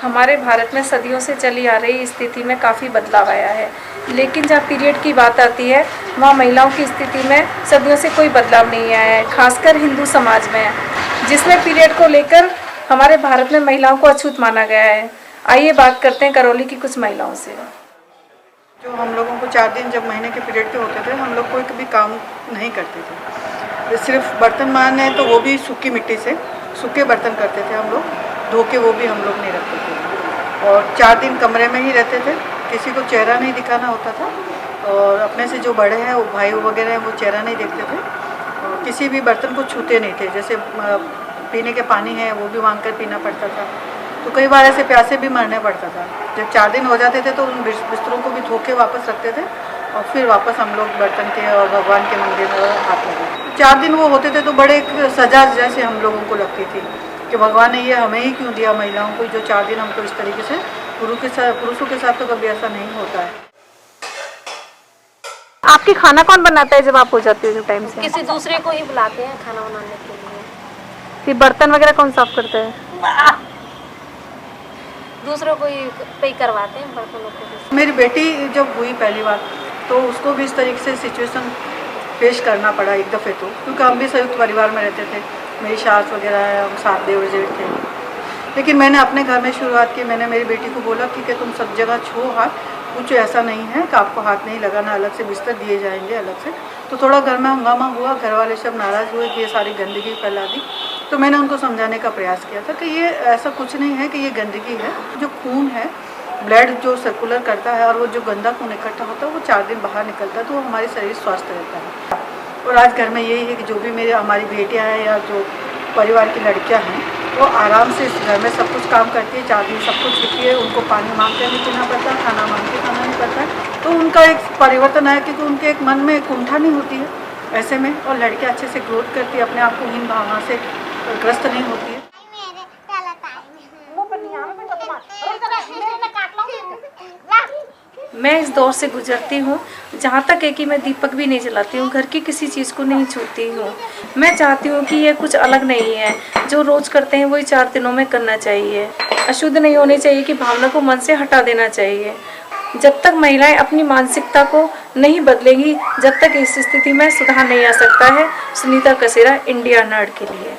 हमारे भारत में सदियों से चली आ रही स्थिति में काफ़ी बदलाव आया है, लेकिन जहाँ पीरियड की बात आती है वहाँ महिलाओं की स्थिति में सदियों से कोई बदलाव नहीं आया है, खासकर हिंदू समाज में, जिसमें पीरियड को लेकर हमारे भारत में महिलाओं को अछूत माना गया है। आइए बात करते हैं करौली की कुछ महिलाओं से। जो हम लोगों को 4 दिन जब महीने के पीरियड के होते थे, हम लोग कोई भी काम नहीं करते थे। सिर्फ बर्तन मारने तो वो भी सूखी मिट्टी से सूखे बर्तन करते थे हम लोग, धो के वो भी हम लोग नहीं रखते थे। और 4 दिन कमरे में ही रहते थे, किसी को चेहरा नहीं दिखाना होता था। और अपने से जो बड़े हैं वो भाई वगैरह हैं वो चेहरा नहीं देखते थे। और किसी भी बर्तन को छूते नहीं थे, जैसे पीने के पानी है वो भी मांग कर पीना पड़ता था। तो कई बार ऐसे प्यासे भी मरने पड़ता था। जब 4 दिन हो जाते थे तो उन बिस्तरों को भी धो के वापस रखते थे और फिर वापस हम लोग बर्तन के और भगवान के मंदिर में हाथ लगे। 4 दिन वो होते थे तो बड़े एक सजा जैसे हम लोगों को लगती थी कि भगवान ने ये हमें ही क्यों दिया महिलाओं को, जो 4 दिन हमको इस तरीके से। पुरुषों के साथ तो कभी ऐसा नहीं होता है। आपकी खाना कौन बनाता है जब आप हो जाते हो टाइम से? किसी दूसरे को ही बुलाते हैं खाना बनाने के लिए। फिर बर्तन वगैरह कौन साफ करता है? दूसरों को ही पे करवाते हैं बर्तनों को। मेरी बेटी जब हुई पहली बार तो उसको भी इस तरीके से सिचुएशन फेस करना पड़ा एक दफ़े, तो क्योंकि हम भी संयुक्त परिवार में रहते थे, मेरी सास वगैरह है, हम 7 देवर जेठ थे। लेकिन मैंने अपने घर में शुरुआत की। मैंने मेरी बेटी को बोला कि तुम सब जगह छो हाथ, कुछ ऐसा नहीं है कि आपको हाथ नहीं लगाना, अलग से बिस्तर दिए जाएंगे अलग से। तो थोड़ा घर में हंगामा हुआ, घर वाले सब नाराज़ हुए कि ये सारी गंदगी फैला दी। तो मैंने उनको समझाने का प्रयास किया था कि ये ऐसा कुछ नहीं है कि ये गंदगी है। जो खून है, ब्लड जो सर्कुलर करता है और वो जो गंदा खून इकट्ठा होता है वो 4 दिन बाहर निकलता है, तो वो हमारे शरीर स्वस्थ रहता है। और आज घर में यही है कि जो भी हमारी बेटियाँ हैं या जो परिवार की लड़कियाँ हैं वो आराम से इस घर में सब कुछ काम करती है। 4 दिन सब कुछ छुट्टी है, उनको पानी मांग के नहीं पीना पड़ता, खाना मांग के खाना नहीं पड़ता है। तो उनका एक परिवर्तन आया क्योंकि उनके एक मन में कुंठा नहीं होती है ऐसे में, और लड़कियाँ अच्छे से ग्रोथ करती है, अपने आप को हीन भावना से ग्रस्त नहीं होती है। मैं इस दौर से गुजरती हूँ जहाँ तक है कि मैं दीपक भी नहीं जलाती हूँ, घर की किसी चीज़ को नहीं छूती हूँ। मैं चाहती हूँ कि ये कुछ अलग नहीं है, जो रोज़ करते हैं वही 4 दिनों में करना चाहिए। अशुद्ध नहीं होनी चाहिए कि भावना को मन से हटा देना चाहिए। जब तक महिलाएं अपनी मानसिकता को नहीं बदलेंगी, जब तक इस स्थिति में सुधार नहीं आ सकता है। सुनीता कसेरा, इंडिया नर्ड के लिए।